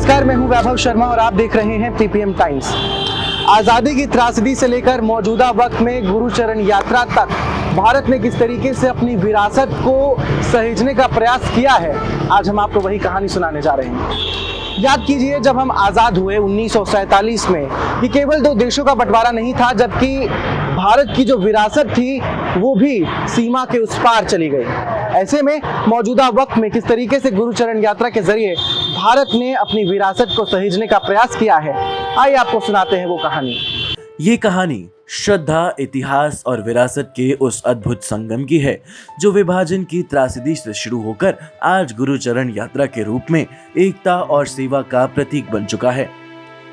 नमस्कार, मैं हूं वैभव शर्मा और आप देख रहे हैं पीपीएम टाइम्स। आज़ादी की त्रासदी से लेकर मौजूदा वक्त में गुरुचरण यात्रा तक भारत ने किस तरीके से अपनी विरासत को सहेजने का प्रयास किया है, आज हम आपको वही कहानी सुनाने जा रहे हैं। याद कीजिए, जब हम आज़ाद हुए 1947 में, ये केवल दो देशों का बंटवारा नहीं था, जबकि भारत की जो विरासत थी वो भी सीमा के उस पार चली गई। ऐसे में मौजूदा वक्त में किस तरीके से गुरुचरण यात्रा के जरिए भारत ने अपनी विरासत को सहेजने का प्रयास किया है, आइए आपको सुनाते हैं वो कहानी। ये कहानी श्रद्धा, इतिहास और विरासत के उस अद्भुत संगम की है जो विभाजन की त्रासदी से शुरू होकर आज गुरुचरण यात्रा के रूप में एकता और सेवा का प्रतीक बन चुका है।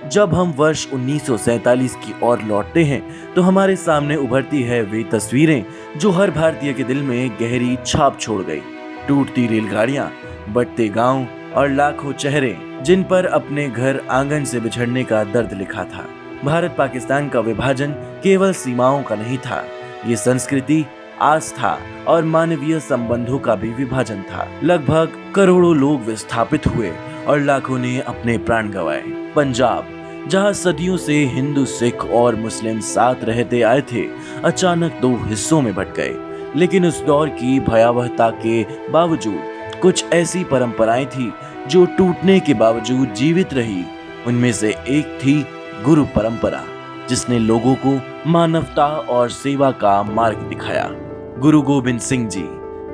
जब हम वर्ष 1947 की ओर लौटते हैं तो हमारे सामने उभरती है वे तस्वीरें जो हर भारतीय के दिल में गहरी छाप छोड़ गई। टूटती रेलगाड़ियां, बंटते गांव और लाखों चेहरे जिन पर अपने घर आंगन से बिछड़ने का दर्द लिखा था। भारत पाकिस्तान का विभाजन केवल सीमाओं का नहीं था, ये संस्कृति, आस्था और मानवीय संबंधों का भी विभाजन था। लगभग करोड़ों लोग विस्थापित हुए और लाखों ने अपने प्राण गंवाए। पंजाब, जहां सदियों से हिंदू, सिख और मुस्लिम साथ रहते आए थे, अचानक दो हिस्सों में बंट गए। लेकिन उस दौर की भयावहता के बावजूद कुछ ऐसी परंपराएं थी जो टूटने के बावजूद जीवित रही। उनमें से एक थी गुरु परंपरा, जिसने लोगों को मानवता और सेवा का मार्ग दिखाया। गुरु गोविंद सिंह जी,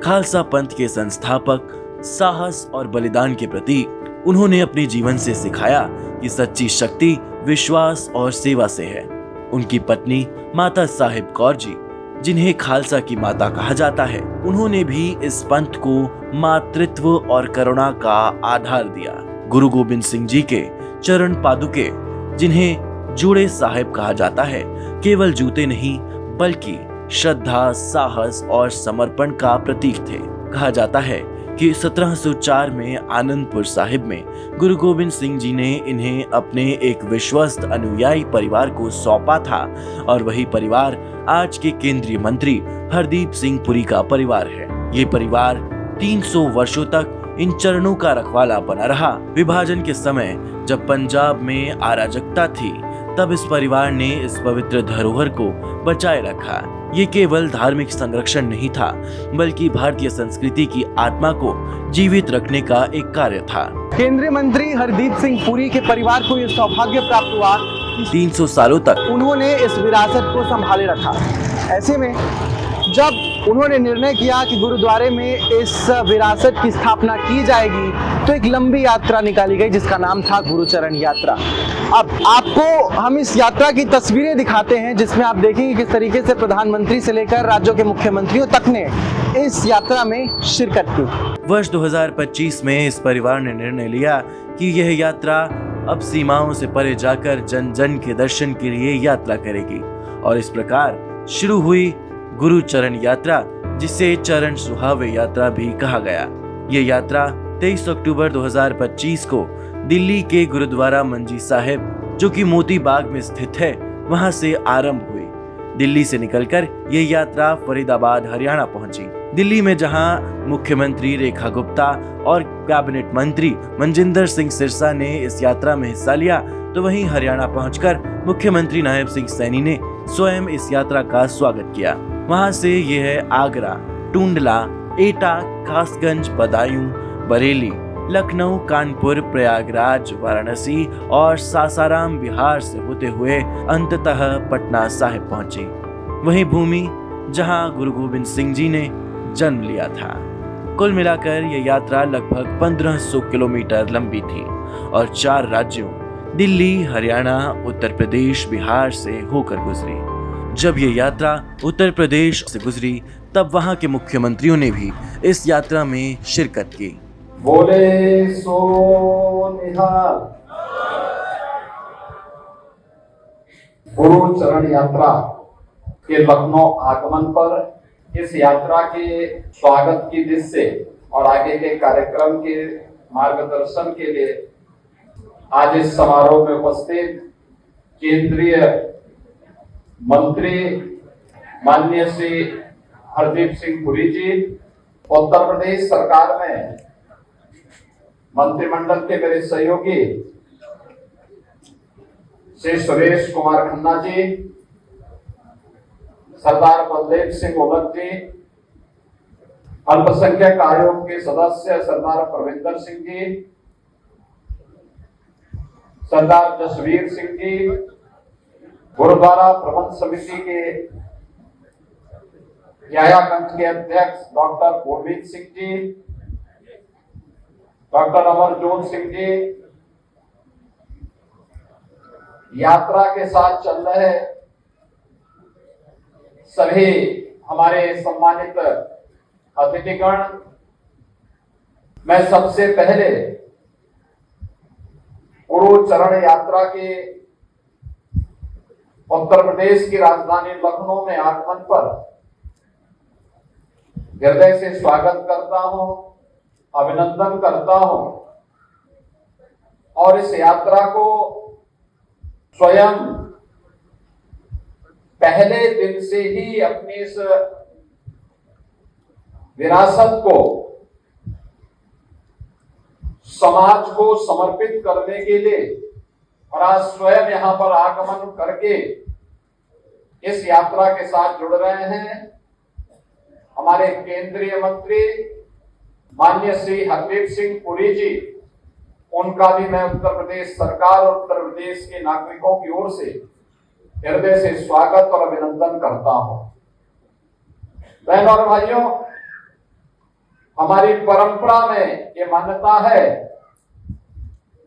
खालसा पंथ के संस्थापक, साहस और बलिदान के प्रतीक, उन्होंने अपने जीवन से सिखाया कि सच्ची शक्ति विश्वास और सेवा से है। उनकी पत्नी माता साहिब कौर जी, जिन्हें खालसा की माता कहा जाता है, उन्होंने भी इस पंथ को मातृत्व और करुणा का आधार दिया। गुरु गोविंद सिंह जी के चरण पादुके, जिन्हें जूड़े साहिब कहा जाता है, केवल जूते नहीं बल्कि श्रद्धा, साहस और समर्पण का प्रतीक थे। कहा जाता है कि 1704 में आनंदपुर साहिब में गुरु गोविंद सिंह जी ने इन्हें अपने एक विश्वस्त अनुयायी परिवार को सौंपा था और वही परिवार आज के केंद्रीय मंत्री हरदीप सिंह पुरी का परिवार है। ये परिवार 300 वर्षों तक इन चरणों का रखवाला बना रहा। विभाजन के समय जब पंजाब में अराजकता थी, तब इस परिवार ने इस पवित्र धरोहर को बचाए रखा। ये केवल धार्मिक संरक्षण नहीं था, बल्कि भारतीय संस्कृति की आत्मा को जीवित रखने का एक कार्य था। केंद्रीय मंत्री हरदीप सिंह पुरी के परिवार को यह सौभाग्य प्राप्त हुआ कि 300 सालों तक उन्होंने इस विरासत को संभाले रखा। ऐसे में जब उन्होंने निर्णय किया कि गुरुद्वारे में इस विरासत की स्थापना की जाएगी, तो एक लंबी यात्रा निकाली गई जिसका नाम था गुरुचरण यात्रा। अब आपको हम इस यात्रा की तस्वीरें दिखाते हैं, जिसमें आप देखेंगे किस तरीके से प्रधानमंत्री से लेकर राज्यों के मुख्यमंत्रियों तक ने इस यात्रा में शिरकत की। वर्ष 2025 में इस परिवार ने निर्णय लिया कि यह यात्रा अब सीमाओं से परे जाकर जन जन के दर्शन के लिए यात्रा करेगी और इस प्रकार शुरू हुई गुरुचरण यात्रा, जिसे चरण सुहावे यात्रा भी कहा गया। ये यात्रा 23 अक्टूबर 2025 को दिल्ली के गुरुद्वारा मंजी साहिब, जो कि मोती बाग में स्थित है, वहां से आरंभ हुई। दिल्ली से निकलकर ये यात्रा फरीदाबाद, हरियाणा पहुंची। दिल्ली में जहां मुख्यमंत्री रेखा गुप्ता और कैबिनेट मंत्री मनजिंदर सिंह सिरसा ने इस यात्रा में हिस्सा लिया, तो वहीं हरियाणा पहुंचकर मुख्यमंत्री नायब सिंह सैनी ने स्वयं इस यात्रा का स्वागत किया। वहां से यह आगरा, टूंडला, एटा, कासगंज, बदायूं, बरेली, लखनऊ, कानपुर, प्रयागराज, वाराणसी और सासाराम बिहार से होते हुए अंततः पटना साहिब पहुंची, वही भूमि जहां गुरु गोविंद सिंह जी ने जन्म लिया था। कुल मिलाकर यह यात्रा लगभग 1500 किलोमीटर लंबी थी और 4 राज्यों दिल्ली, हरियाणा, उत्तर प्रदेश, बिहार से होकर गुजरी। जब ये यात्रा उत्तर प्रदेश से गुजरी, तब वहां के मुख्यमंत्रियों ने भी इस यात्रा में शिरकत की। बोले सो निहाल। गुरुचरण यात्रा के लखनऊ आगमन पर इस यात्रा के स्वागत की दृष्टि से और आगे के कार्यक्रम के मार्गदर्शन के लिए आज इस समारोह में उपस्थित केंद्रीय मंत्री माननीय श्री हरदीप सिंह पुरी जी, उत्तर प्रदेश सरकार में मंत्रिमंडल के मेरे सहयोगी श्री सुरेश कुमार खन्ना जी, सरदार बलदेव सिंह ओलख जी, अल्पसंख्यक आयोग के सदस्य सरदार प्रविंदर सिंह जी, सरदार जसवीर सिंह जी, गुरुद्वारा प्रबंध समिति के यायागंज के अध्यक्ष डॉक्टर गुरमीत सिंह जी, डॉक्टर अमरजोत सिंह जी, यात्रा के साथ चल रहे सभी हमारे सम्मानित अतिथिगण, मैं सबसे पहले गुरु चरण यात्रा के उत्तर प्रदेश की राजधानी लखनऊ में आगमन पर हृदय से स्वागत करता हूं, अभिनंदन करता हूं और इस यात्रा को स्वयं पहले दिन से ही अपनी इस विरासत को समाज को समर्पित करने के लिए और आज स्वयं यहां पर आगमन करके इस यात्रा के साथ जुड़ रहे हैं हमारे केंद्रीय मंत्री माननीय श्री हरदीप सिंह पुरी जी। उनका भी मैं उत्तर प्रदेश सरकार और उत्तर प्रदेश के नागरिकों की ओर से हृदय से स्वागत और अभिनंदन करता हूं। बहनों और भाइयों, हमारी परंपरा में ये मान्यता है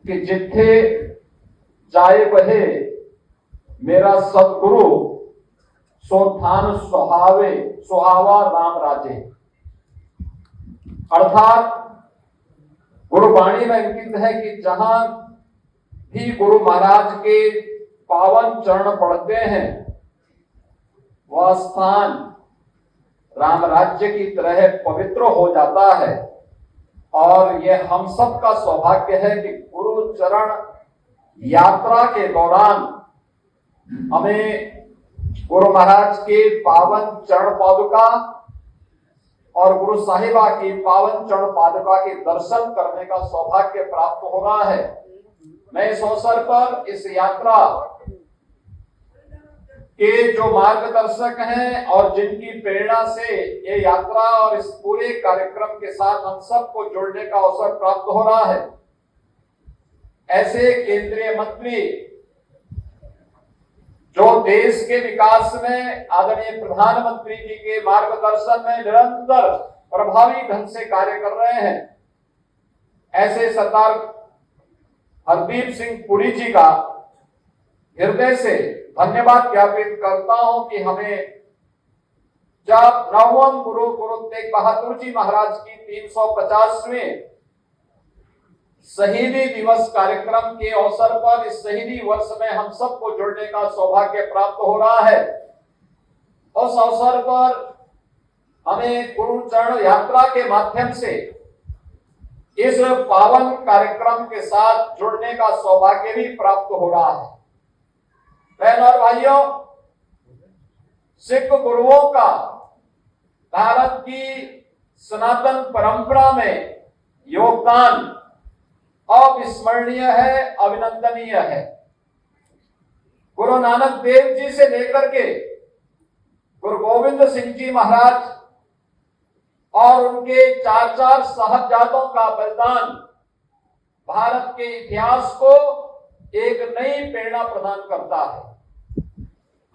कि जिथे जाए बहे मेरा सतगुरु, सो थान सुहावा राम राजे। अर्थात गुरुवाणी में अंकित है कि जहां भी गुरु महाराज के पावन चरण पड़ते हैं वह स्थान राम राज्य की तरह पवित्र हो जाता है। और यह हम सब का सौभाग्य है कि गुरु चरण यात्रा के दौरान हमें गुरु महाराज के पावन चरण पादुका और गुरु साहिबा की पावन चरण पादुका के दर्शन करने का सौभाग्य प्राप्त हो रहा है। मैं इस अवसर पर इस यात्रा के जो मार्गदर्शक हैं और जिनकी प्रेरणा से ये यात्रा और इस पूरे कार्यक्रम के साथ हम सबको जुड़ने का अवसर प्राप्त हो रहा है, ऐसे केंद्रीय मंत्री जो देश के विकास में आदरणीय प्रधानमंत्री जी के मार्गदर्शन में निरंतर प्रभावी ढंग से कार्य कर रहे हैं, ऐसे सरदार हरदीप सिंह पुरी जी का हृदय से धन्यवाद ज्ञापित करता हूं कि हमें जब 9वें गुरु तेग बहादुर जी महाराज की 350वें शहीदी दिवस कार्यक्रम के अवसर पर इस शहीदी वर्ष में हम सबको जुड़ने का सौभाग्य प्राप्त हो रहा है। उस अवसर पर हमें गुरु चरण यात्रा के माध्यम से इस पावन कार्यक्रम के साथ जुड़ने का सौभाग्य भी प्राप्त हो रहा है। बहनों और भाइयों, सिख गुरुओं का भारत की सनातन परंपरा में योगदान अविस्मरणीय है, अभिनंदनीय है। गुरु नानक देव जी से लेकर के गुरु गोविंद सिंह जी महाराज और उनके 4 साहबजादों का बलिदान भारत के इतिहास को एक नई प्रेरणा प्रदान करता है।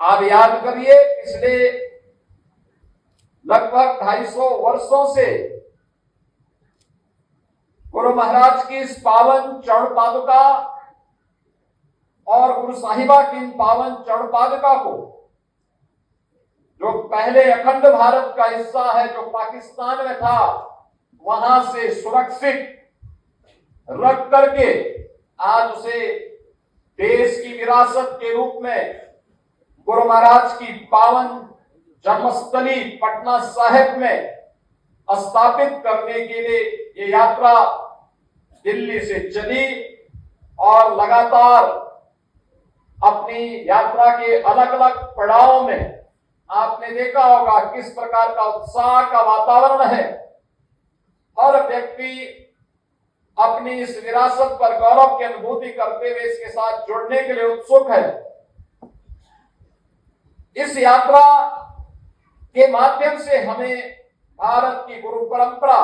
आप याद करिए, पिछले लगभग 250 वर्षों से गुरु महाराज की इस पावन चरण पादुका और गुरु साहिबा की इन पावन चरण पादुका को, जो पहले अखंड भारत का हिस्सा है, जो पाकिस्तान में था, वहां से सुरक्षित रख करके आज उसे देश की विरासत के रूप में गुरु महाराज की पावन जन्मस्थली पटना साहिब में स्थापित करने के लिए ये यात्रा दिल्ली से चली और लगातार अपनी यात्रा के अलग अलग पड़ावों में आपने देखा होगा किस प्रकार का उत्साह का वातावरण है। हर व्यक्ति अपनी इस विरासत पर गौरव की अनुभूति करते हुए इसके साथ जुड़ने के लिए उत्सुक है। इस यात्रा के माध्यम से हमें भारत की गुरु परंपरा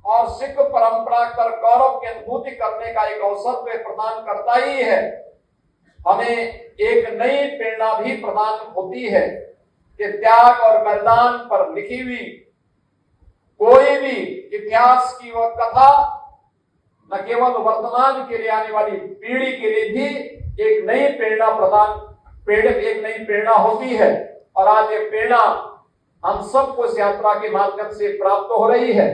और सिख परंपरा पर गौरव की अनुभूति करने का एक अवसर तो प्रदान करता ही है, हमें एक नई प्रेरणा भी प्रदान होती है कि त्याग और बलिदान पर लिखी हुई कोई भी इतिहास की वह कथा न केवल वर्तमान के लिए आने वाली पीढ़ी के लिए भी एक नई प्रेरणा होती है। और आज ये प्रेरणा हम सबको इस यात्रा के माध्यम से प्राप्त हो रही है।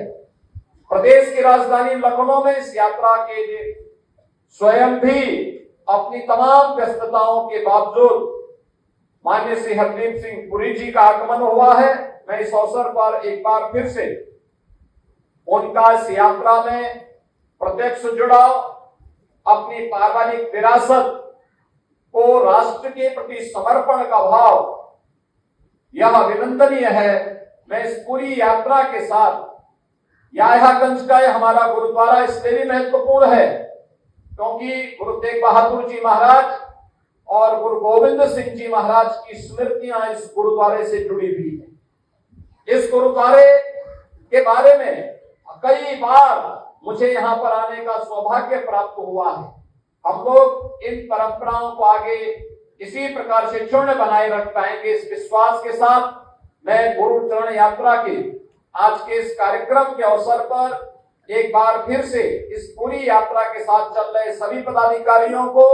प्रदेश की राजधानी लखनऊ में इस यात्रा के लिए स्वयं भी अपनी तमाम व्यस्तताओं के बावजूद माननीय श्री हरदीप सिंह पुरी जी का आगमन हुआ है। मैं इस अवसर पर एक बार फिर से उनका इस यात्रा में प्रत्यक्ष जुड़ाव, अपनी पारिवारिक विरासत को राष्ट्र के प्रति समर्पण का भाव, यह अभिनंदनीय है। मैं इस पूरी यात्रा के साथ यायागंज का हमारा गुरुद्वारा इसलिए भी महत्वपूर्ण है क्योंकि गुरु तेग बहादुर जी महाराज और गुरु गोविंद सिंह जी महाराज की स्मृतियां इस गुरुद्वारे से जुड़ी हुई है। इस गुरुद्वारे के बारे में कई बार मुझे यहाँ पर आने का सौभाग्य प्राप्त हुआ है। हम लोग इन परंपराओं को आगे इसी प्रकार से चूर्ण बनाए रख पाएंगे, इस विश्वास के साथ मैं गुरु चरण यात्रा के आज के इस कार्यक्रम के अवसर पर एक बार फिर से इस पूरी यात्रा के साथ चल रहे सभी पदाधिकारियों को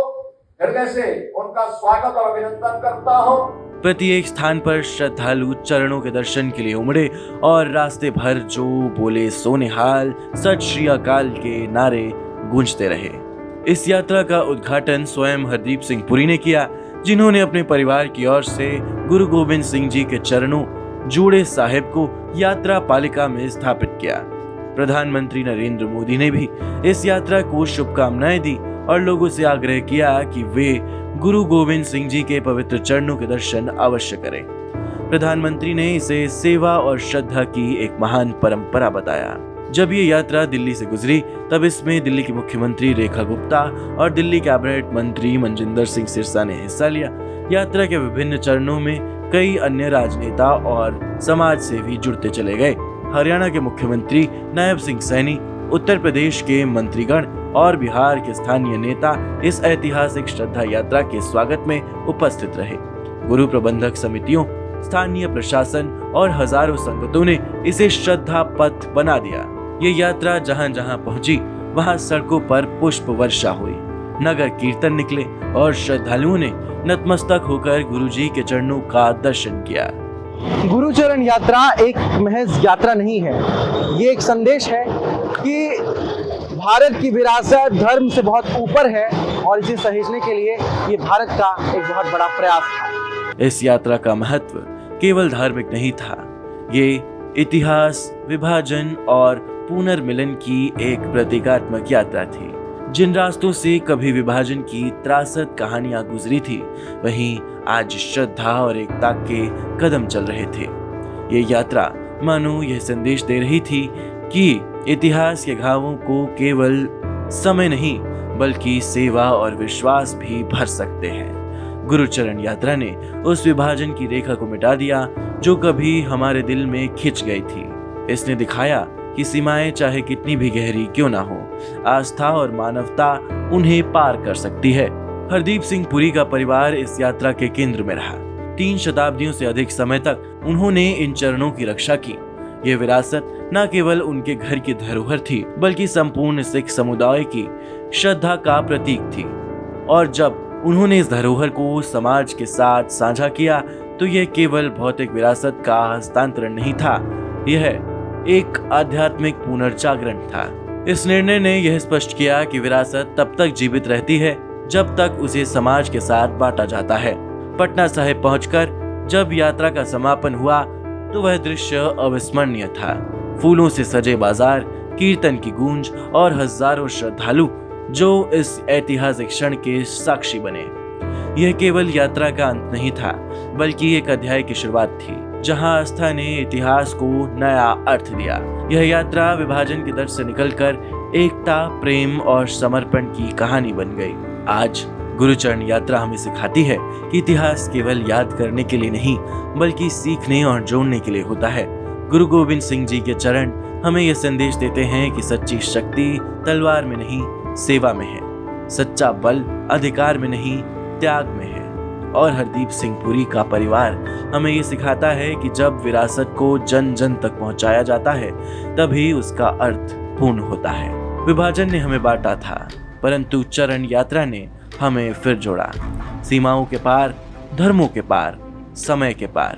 हृदय से उनका स्वागत और अभिनंदन करता हूँ। प्रत्येक स्थान पर श्रद्धालु चरणों के दर्शन के लिए उमड़े और रास्ते भर जो बोले सोनेहाल सत श्री अकाल के नारे गूंजते रहे। इस यात्रा का उद्घाटन स्वयं हरदीप सिंह पुरी ने किया, जिन्होंने अपने परिवार की ओर से गुरु गोविंद सिंह जी के चरणों जूड़े साहिब को यात्रा पालिका में स्थापित किया। प्रधानमंत्री नरेंद्र मोदी ने भी इस यात्रा को शुभकामनाएं दी और लोगों से आग्रह किया कि वे गुरु गोविंद सिंह जी के पवित्र चरणों के दर्शन अवश्य करें। प्रधानमंत्री ने इसे सेवा और श्रद्धा की एक महान परंपरा बताया। जब ये यात्रा दिल्ली से गुजरी तब इसमें दिल्ली की मुख्यमंत्री रेखा गुप्ता और दिल्ली कैबिनेट मंत्री मनजिंदर सिंह सिरसा ने हिस्सा लिया। यात्रा के विभिन्न चरणों में कई अन्य राजनेता और समाज सेवी जुड़ते चले गए। हरियाणा के मुख्यमंत्री नायब सिंह सैनी, उत्तर प्रदेश के मंत्रीगण और बिहार के स्थानीय नेता इस ऐतिहासिक श्रद्धा यात्रा के स्वागत में उपस्थित रहे। गुरु प्रबंधक समितियों, स्थानीय प्रशासन और हजारों संगतों ने इसे श्रद्धा पथ बना दिया। ये यात्रा जहां जहां पहुंची वहां सड़कों पर पुष्प वर्षा हुई, नगर कीर्तन निकले और श्रद्धालुओं ने नतमस्तक होकर गुरुजी के चरणों का दर्शन किया। गुरुचरण यात्रा एक महज यात्रा नहीं है, ये एक संदेश है कि भारत की विरासत धर्म से बहुत ऊपर है और इसे सहेजने के लिए ये भारत का एक बहुत बड़ा प्रयास था। इस यात्रा का महत्व केवल धार्मिक नहीं था, ये इतिहास, विभाजन और पुनर्मिलन की एक प्रतीकात्मक यात्रा थी। जिन रास्तों से कभी विभाजन की त्रासद कहानियां गुजरी थी, वहीं आज श्रद्धा और एकता के कदम चल रहे थे। ये यात्रा मानो यह संदेश दे रही थी कि इतिहास के घावों को केवल समय नहीं बल्कि सेवा और विश्वास भी भर सकते हैं। गुरुचरण यात्रा ने उस विभाजन की रेखा को मिटा दिया जो कभी हमारे दिल में खिंच गई थी। इसने दिखाया कि सीमाएं चाहे कितनी भी गहरी क्यों ना हो, आस्था और मानवता उन्हें पार कर सकती है। हरदीप सिंह पुरी का परिवार इस यात्रा के केंद्र में रहा। 3 शताब्दियों से अधिक समय तक उन्होंने इन चरणों की रक्षा की। ये विरासत न केवल उनके घर की धरोहर थी बल्कि संपूर्ण सिख समुदाय की श्रद्धा का प्रतीक थी। और जब उन्होंने इस धरोहर को समाज के साथ साझा किया तो यह केवल भौतिक विरासत का हस्तांतरण नहीं था, यह एक आध्यात्मिक पुनर्जागरण था। इस निर्णय ने यह स्पष्ट किया कि विरासत तब तक जीवित रहती है जब तक उसे समाज के साथ बांटा जाता है। पटना साहिब पहुंचकर जब यात्रा का समापन हुआ तो वह दृश्य अविस्मरणीय था। फूलों से सजे बाजार, कीर्तन की गूंज और हजारों श्रद्धालु जो इस ऐतिहासिक क्षण के साक्षी बने। यह केवल यात्रा का अंत नहीं था बल्कि एक अध्याय की शुरुआत थी जहां आस्था ने इतिहास को नया अर्थ दिया। यह यात्रा विभाजन के दर्द से निकलकर एकता, प्रेम और समर्पण की कहानी बन गई। आज गुरुचरण यात्रा हमें सिखाती है कि इतिहास केवल याद करने के लिए नहीं, बल्कि सीखने और जोड़ने के लिए होता है। गुरु गोविंद सिंह जी के चरण हमें यह संदेश देते हैं कि सच्ची शक्ति तलवार में नहीं, सेवा में है। सच्चा बल अधिकार में नहीं, त्याग में है। और हरदीप सिंह पुरी का परिवार हमें ये सिखाता है कि जब विरासत को जन जन तक पहुंचाया जाता है, तभी उसका अर्थ पूर्ण होता है। विभाजन ने हमें बांटा था, परंतु चरण यात्रा ने हमें फिर जोड़ा। सीमाओं के पार, धर्मों के पार, समय के पार।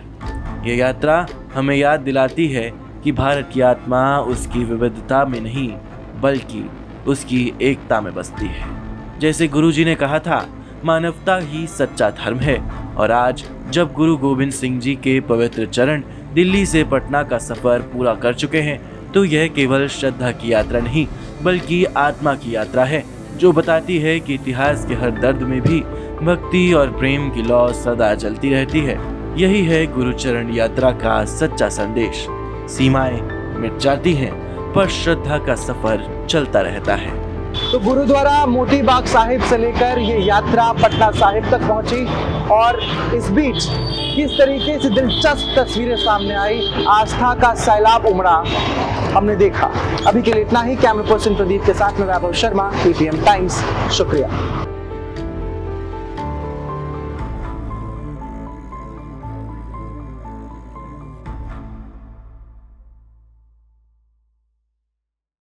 यह यात्रा हमें याद दिलाती है कि भारत की आत्मा उसकी विविधता में नहीं, बल्कि उसकी एकता में बसती है। जैसे गुरुजी ने कहा था, मानवता ही सच्चा धर्म है। और आज जब गुरु गोविंद सिंह जी के पवित्र चरण दिल्ली से पटना का सफर पूरा कर चुके हैं, तो यह केवल श्रद्धा की यात्रा नहीं, बल्कि आत्मा की यात्रा है, जो बताती है कि इतिहास के हर दर्द में भी भक्ति और प्रेम की लौ सदा चलती रहती है। यही है गुरुचरण यात्रा का सच्चा संदेश। सीमाएं मिट जाती हैं, पर श्रद्धा का सफर चलता रहता है। तो गुरुद्वारा मोती बाग साहिब से लेकर ये यात्रा पटना साहिब तक पहुंची, और इस बीच किस तरीके से दिलचस्प तस्वीरें सामने आई, आस्था का सैलाब उमड़ा, हमने देखा। अभी के लिए इतना ही। कैमरा पर्सन प्रदीप के साथ में वैभव शर्मा, पीपीएम टाइम्स। शुक्रिया।